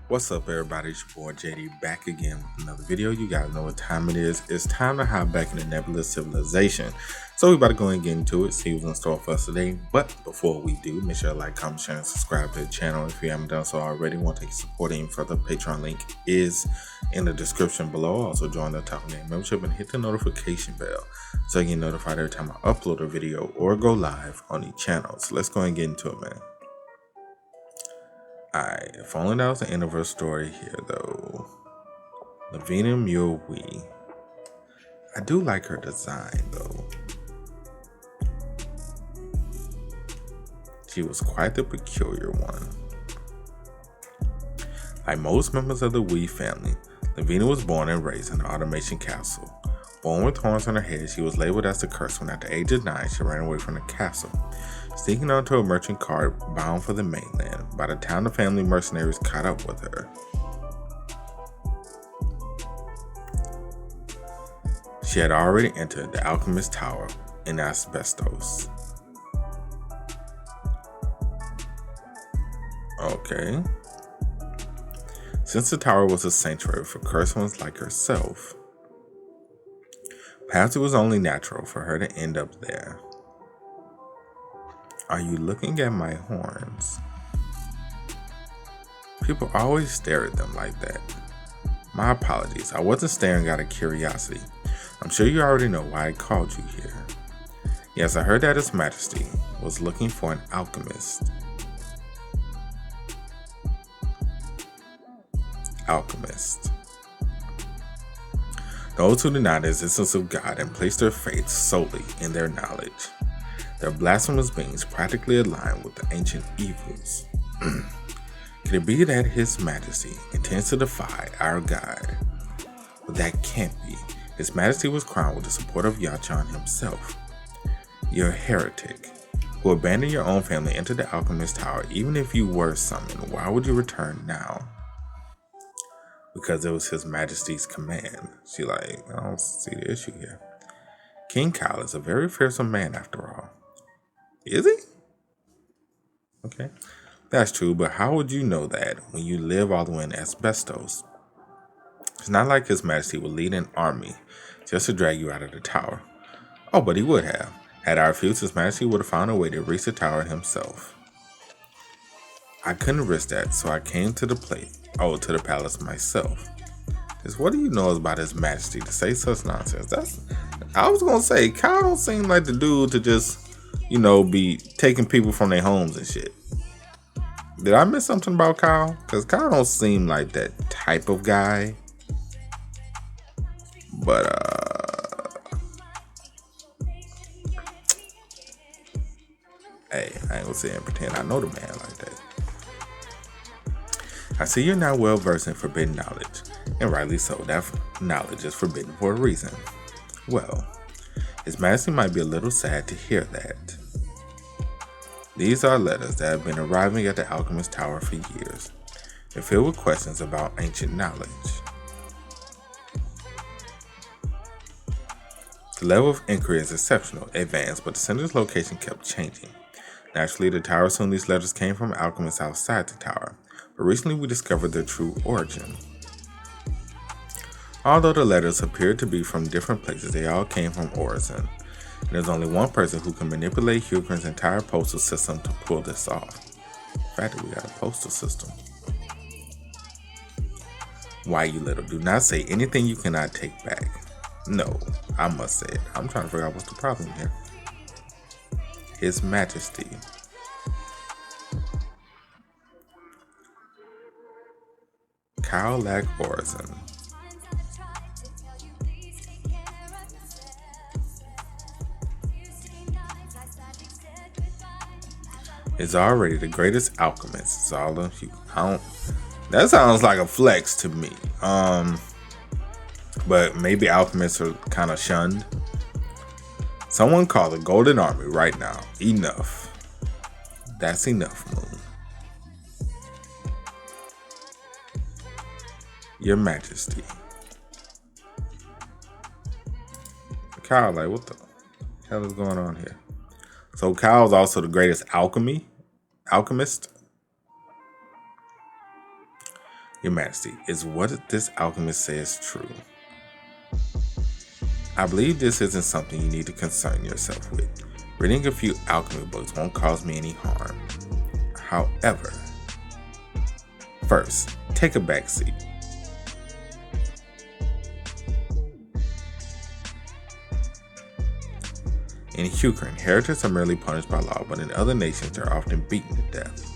What's up, everybody? It's your boy JD back again with another video. You guys know what time it is. It's time to hop back in the Nebulas civilization. So we about to go and get into it, see what's in store for us today. But before we do, make sure to like, comment, share, and subscribe to the channel if you haven't done so already. Want to take support even further? Patreon link is in the description below. Also join the TheOtakuFix membership and hit the notification bell so you get notified every time I upload a video or go live on each channel. So let's go and get into it, man. Alright, if only that was the end of her story here, though. Lavina Mulwee. I do like her design, though. She was quite the peculiar one. Like most members of the Wee family, Lavina was born and raised in the Automation Castle. Born with horns on her head, she was labeled as the cursed one. At the age of 9, she ran away from the castle, sneaking onto a merchant cart bound for the mainland. By the time the family mercenaries caught up with her, she had already entered the Alchemist Tower in Asbestos. Okay. Since the tower was a sanctuary for cursed ones like herself, perhaps it was only natural for her to end up there. Are you looking at my horns? People always stare at them like that. My apologies, I wasn't staring out of curiosity. I'm sure you already know why I called you here. Yes, I heard that His Majesty was looking for an alchemist. Alchemist. Those who deny the existence of God and place their faith solely in their knowledge. Their blasphemous beings practically align with the ancient evils. Could it be that His Majesty intends to defy our God? But that can't be. His Majesty was crowned with the support of Yachan himself. You're a heretic who abandoned your own family into the Alchemist Tower. Even if you were summoned, why would you return now? Because it was His Majesty's command. She I don't see the issue here. King Kyle is a very fearsome man after all. Is he? Okay. That's true, but how would you know that when you live all the way in Asbestos? It's not like His Majesty would lead an army just to drag you out of the tower. Oh, but he would have. Had I refused, His Majesty would have found a way to reach the tower himself. I couldn't risk that, so I came to the palace myself. Just what do you know about His Majesty to say such nonsense? I was gonna say, Kyle don't seem like the dude to just, be taking people from their homes and shit. Did I miss something about Kyle? Because Kyle don't seem like that type of guy. But, hey, I ain't gonna sit here and pretend I know the man like that. I see you're not well versed in forbidden knowledge, and rightly so. That knowledge is forbidden for a reason. Well, His Majesty might be a little sad to hear that. These are letters that have been arriving at the Alchemist Tower for years. They're filled with questions about ancient knowledge. The level of inquiry is exceptional, advanced, but the center's location kept changing. Naturally, the tower assumed these letters came from alchemists outside the tower, but recently we discovered their true origin. Although the letters appeared to be from different places, they all came from Orison. And there's only one person who can manipulate Hugrin's entire postal system to pull this off. The fact that we got a postal system. Why, you little, do not say anything you cannot take back. No, I must say it. I'm trying to figure out what's the problem here. His Majesty. Kyle Lack Orison. Is already the greatest alchemist. It's all of you. That sounds like a flex to me. But maybe alchemists are kind of shunned. Someone call the Golden Army right now. Enough. That's enough, Moon. Your Majesty. Kyle, what the hell is going on here? So Kyle's also the greatest alchemist. Your Majesty, is what this alchemist says true? I believe this isn't something you need to concern yourself with. Reading a few alchemy books won't cause me any harm. However, first, take a back seat. In Ukraine, heretics are merely punished by law, but in other nations they're often beaten to death.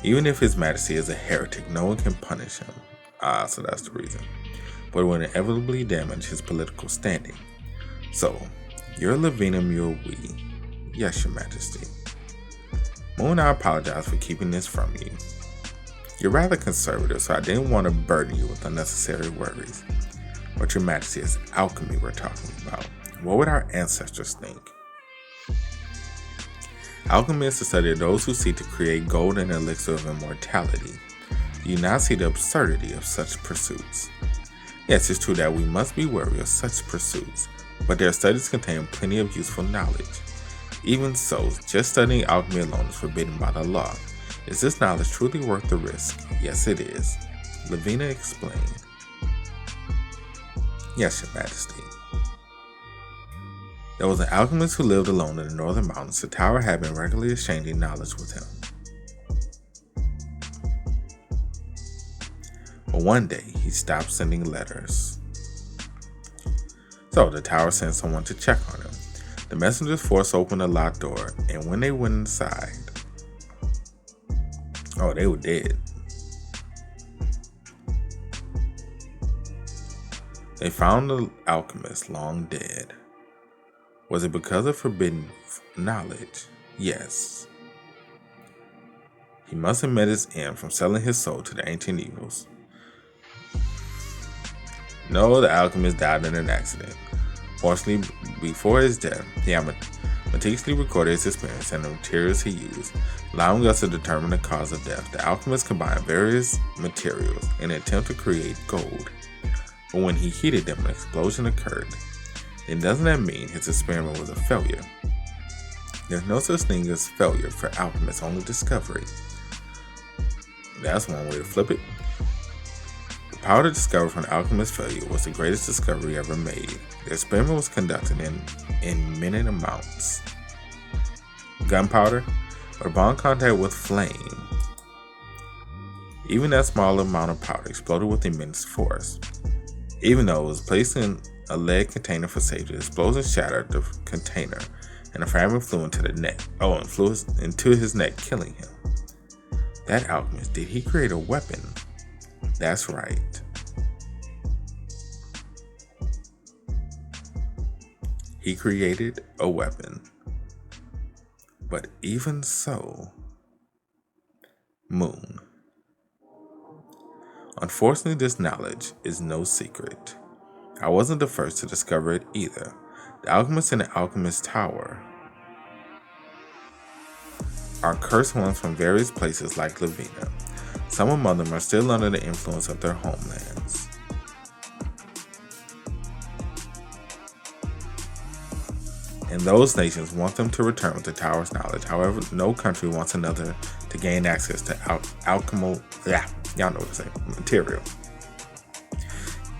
Even if His Majesty is a heretic, no one can punish him. So that's the reason. But it will inevitably damage his political standing. So, you're Lavina Mulwee. Yes, Your Majesty. Moon, I apologize for keeping this from you. You're rather conservative, so I didn't want to burden you with unnecessary worries. But Your Majesty, it's alchemy we're talking about. What would our ancestors think? Alchemy is the study of those who seek to create gold and elixir of immortality. Do you not see the absurdity of such pursuits? Yes, it's true that we must be wary of such pursuits, but their studies contain plenty of useful knowledge. Even so, just studying alchemy alone is forbidden by the law. Is this knowledge truly worth the risk? Yes, it is. Lavina explained. Yes, Your Majesty. There was an alchemist who lived alone in the northern mountains. The tower had been regularly exchanging knowledge with him. But one day, he stopped sending letters. So the tower sent someone to check on him. The messengers forced open the locked door, and when they went inside, they were dead. They found the alchemist long dead. Was it because of forbidden knowledge? Yes. He must have met his end from selling his soul to the ancient evils. No, the alchemist died in an accident. Fortunately, before his death, he had meticulously recorded his experience and the materials he used, allowing us to determine the cause of death. The alchemist combined various materials in an attempt to create gold. But when he heated them, an explosion occurred. Then doesn't that mean his experiment was a failure? There's no such thing as failure for alchemists, only discovery. That's one way to flip it. The power to discover from the alchemist's failure was the greatest discovery ever made. The experiment was conducted in minute amounts. Gunpowder, but upon contact with flame, even that small amount of powder exploded with immense force. Even though it was placed in a lead container for safety, the explosion shattered the container, and the fragment flew into the neck. And flew into his neck, killing him. That alchemist, did he create a weapon? That's right. He created a weapon. But even so, Moon. Unfortunately, this knowledge is no secret. I wasn't the first to discover it either. The alchemists in the alchemist tower are cursed ones from various places like Lavina. Some among them are still under the influence of their homelands. And those nations want them to return with the tower's knowledge. However, no country wants another to gain access to material.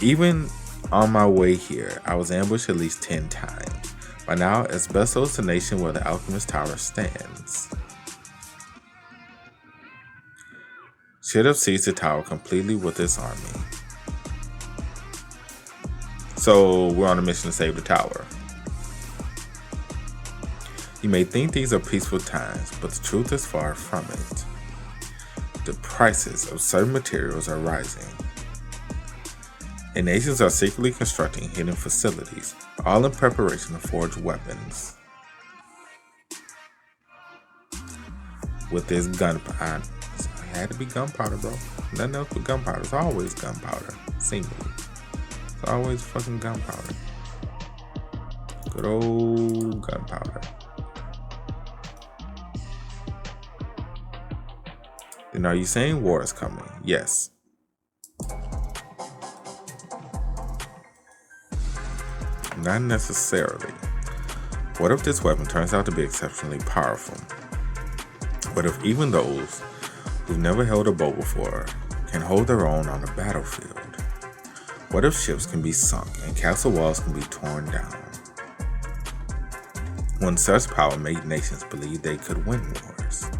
Even on my way here, I was ambushed at least 10 times. By now, Asbesto is the nation where the alchemist tower stands. Should have seized the tower completely with its army. So we're on a mission to save the tower. You may think these are peaceful times, but the truth is far from it. The prices of certain materials are rising, and nations are secretly constructing hidden facilities, all in preparation to forge weapons. With this gunpowder, it had to be gunpowder, bro. Nothing else but gunpowder. It's always gunpowder, seemingly. It's always fucking gunpowder. Good old gunpowder. Then are you saying war is coming? Yes. Not necessarily. What if this weapon turns out to be exceptionally powerful? What if even those who've never held a bow before can hold their own on the battlefield? What if ships can be sunk and castle walls can be torn down? When such power made nations believe they could win wars.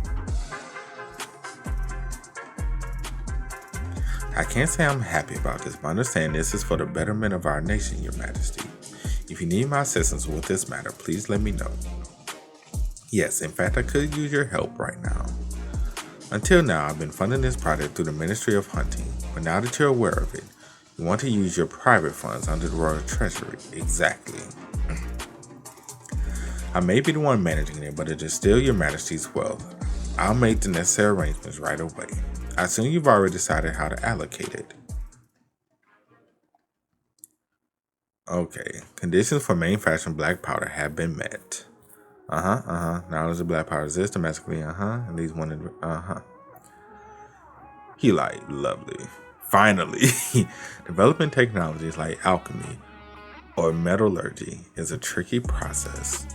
I can't say I'm happy about this, but understand this is for the betterment of our nation, Your Majesty. If you need my assistance with this matter, please let me know. Yes, in fact, I could use your help right now. Until now, I've been funding this project through the Ministry of Hunting, but now that you're aware of it, you want to use your private funds under the Royal Treasury. Exactly. I may be the one managing it, but it is still Your Majesty's wealth. I'll make the necessary arrangements right away. I assume you've already decided how to allocate it. Okay, conditions for manufacturing black powder have been met. Knowledge of black powder exists domestically. At least one. He like lovely. Finally, developing technologies like alchemy or metallurgy is a tricky process.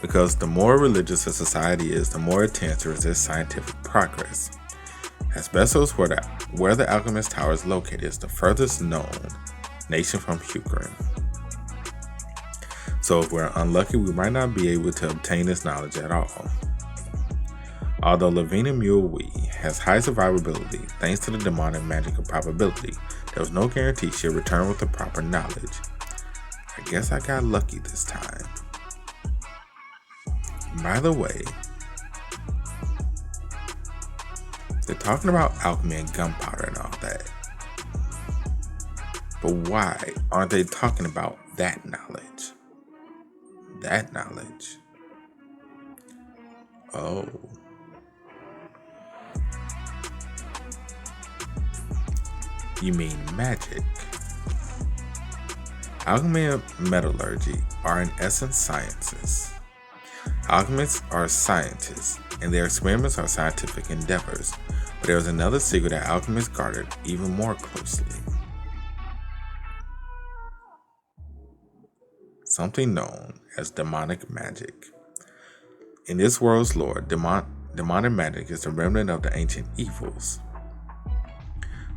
Because the more religious a society is, the more it tends to resist scientific progress. Asbestos, where the Alchemist Tower is located, is the furthest known nation from Ukraine. So if we're unlucky, we might not be able to obtain this knowledge at all. Although Lavina Mulwee has high survivability thanks to the demonic magical probability, there was no guarantee she'll return with the proper knowledge. I guess I got lucky this time. By the way, they're talking about alchemy and gunpowder and all that. But why aren't they talking about that knowledge? That knowledge. Oh. You mean magic. Alchemy and metallurgy are in essence sciences. Alchemists are scientists, and their experiments are scientific endeavors, but there is another secret that alchemists guarded even more closely. Something known as demonic magic. In this world's lore, demonic magic is the remnant of the ancient evils.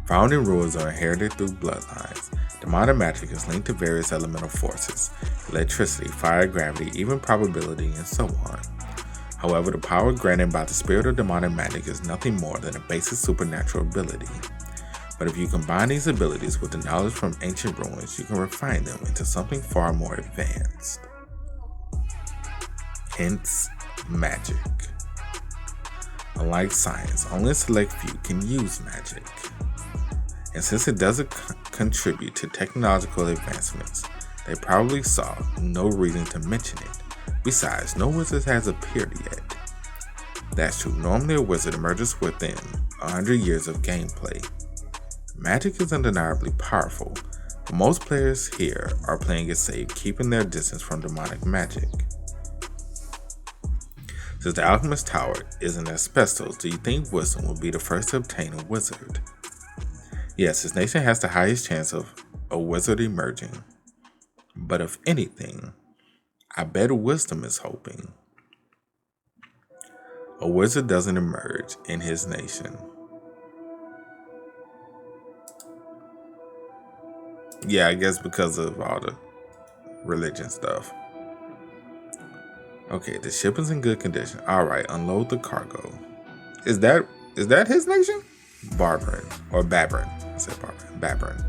Found in ruins or inherited through bloodlines, demonic magic is linked to various elemental forces, electricity, fire, gravity, even probability, and so on. However, the power granted by the spirit of demonic magic is nothing more than a basic supernatural ability. But if you combine these abilities with the knowledge from ancient ruins, you can refine them into something far more advanced. Hence, magic. Unlike science, only a select few can use magic. And since it doesn't contribute to technological advancements, they probably saw no reason to mention it. Besides, no wizard has appeared yet. That's true. Normally a wizard emerges within 100 years of gameplay. Magic is undeniably powerful, but most players here are playing it safe, keeping their distance from demonic magic. Since the Alchemist Tower is in asbestos, do you think Wisdom will be the first to obtain a wizard? Yes, his nation has the highest chance of a wizard emerging. But if anything, I bet Wisdom is hoping a wizard doesn't emerge in his nation. Yeah, I guess because of all the religion stuff. Okay, the ship is in good condition. Alright, unload the cargo. Is that his nation? Barbarin. Or Babrin. I said Barbarin. Babrin.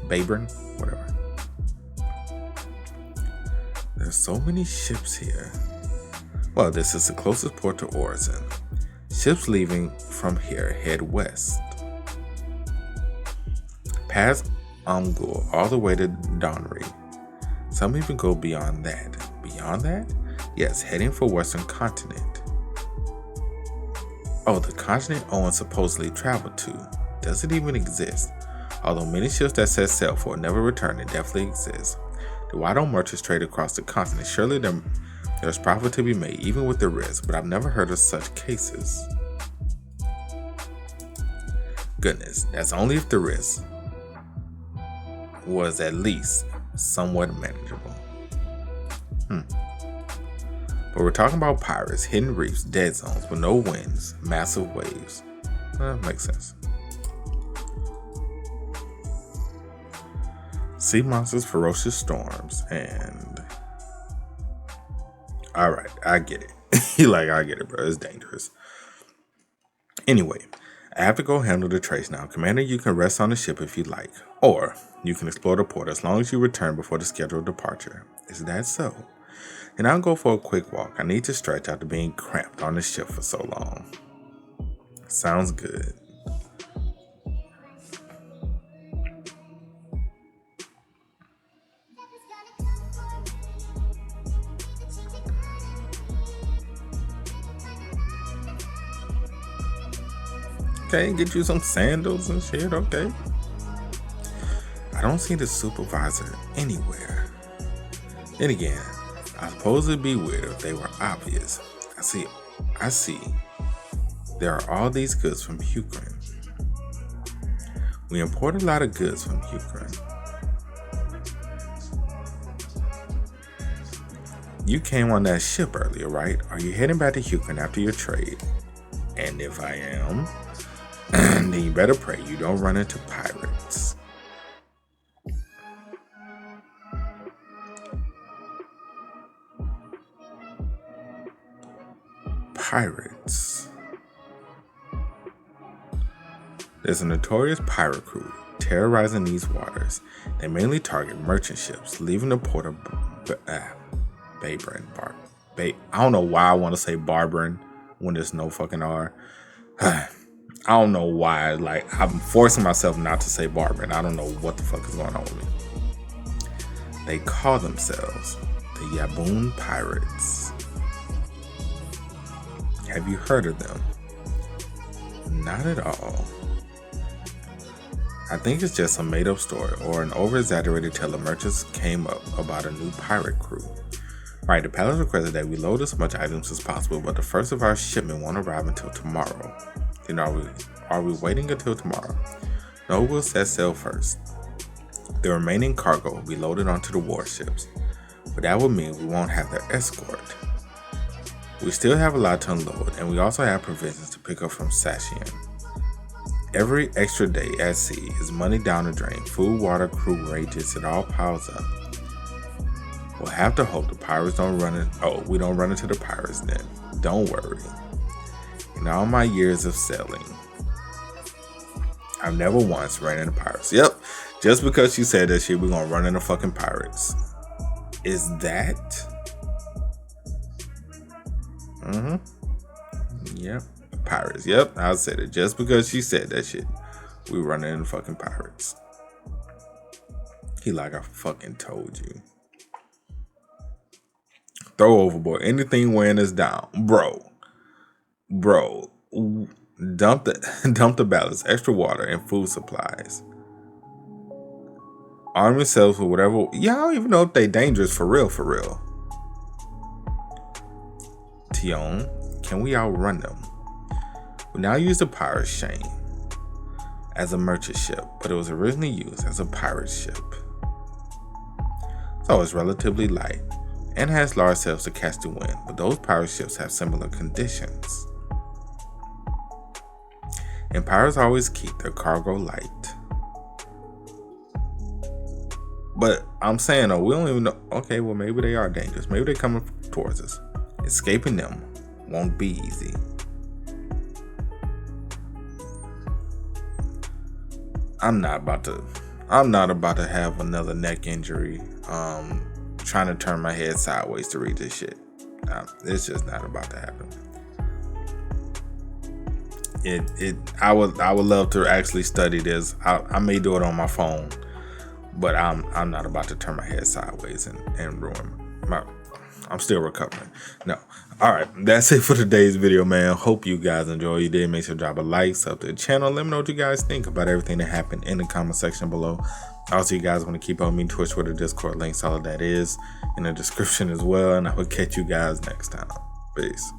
Babrin? Whatever. There's so many ships here. Well, this is the closest port to Orison. Ships leaving from here head west. Past Amgul all the way to Donnery. Some even go beyond that. Beyond that? Yes, heading for Western Continent. Oh, the continent Owen supposedly traveled to. Does it even exist? Although many ships that set sail for never return, it definitely exists. The Wado merchants trade across the continent. Surely there's profit to be made, even with the risk, but I've never heard of such cases. Goodness, that's only if the risk was at least somewhat manageable. But we're talking about pirates, hidden reefs, dead zones with no winds, massive waves. Makes sense. Sea monsters, ferocious storms, and... Alright, I get it. I get it, bro. It's dangerous. Anyway, I have to go handle the trace now. Commander, you can rest on the ship if you like. Or you can explore the port as long as you return before the scheduled departure. Is that so? And I'll go for a quick walk. I need to stretch after being cramped on the ship for so long. Sounds good. Okay, get you some sandals and shit, okay. I don't see the supervisor anywhere. Then again, I suppose it'd be weird if they were obvious. I see. There are all these goods from Ukraine. We import a lot of goods from Ukraine. You came on that ship earlier, right? Are you heading back to Ukraine after your trade? And if I am, then you better pray you don't run into pirates. Pirates. There's a notorious pirate crew terrorizing these waters. They mainly target merchant ships leaving the port of Babrin. I don't know why I want to say Barbrin when there's no fucking R. I don't know why. I'm forcing myself not to say Barbrin. I don't know what the fuck is going on with me. They call themselves the Yaboon Pirates. Have you heard of them? Not at all. I think it's just a made-up story or an over-exaggerated tale of merchants came up about a new pirate crew. Right, the palace requested that we load as much items as possible, but the first of our shipment won't arrive until tomorrow. Then are we waiting until tomorrow? No, we'll set sail first. The remaining cargo will be loaded onto the warships, but that would mean we won't have their escort. We still have a lot to unload, and we also have provisions to pick up from Sashian. Every extra day at sea is money down the drain, food, water, crew wages, it all piles up. We'll have to hope the pirates we don't run into the pirates then. Don't worry. In all my years of sailing, I've never once ran into pirates. Yep, just because you said that shit, we're gonna run into fucking pirates. Is that? Yep, pirates. Yep, I said it. Just because she said that shit, we running into fucking pirates. He like, I fucking told you. Throw overboard anything weighing us down, bro. Dump the ballast, extra water, and food supplies. Arm yourselves with whatever. Yeah, I don't even know if they dangerous for real. Tion, can we outrun them? We now use the pirate Shane as a merchant ship, but it was originally used as a pirate ship. So it's relatively light and has large sails to catch the wind, but those pirate ships have similar conditions. And pirates always keep their cargo light. But I'm saying, we don't even know. Okay, well, maybe they are dangerous. Maybe they're coming towards us. Escaping them won't be easy. I'm not about to have another neck injury. Trying to turn my head sideways to read this shit. It's just not about to happen. I would love to actually study this. I may do it on my phone, but I'm not about to turn my head sideways and ruin I'm still recovering. No. Alright, that's it for today's video, man. Hope you guys enjoy. You did, make sure to drop a like, sub to the channel. Let me know what you guys think about everything that happened in the comment section below. Also, you guys want to keep on me, Twitch, Twitter, Discord links, all of that is in the description as well. And I will catch you guys next time. Peace.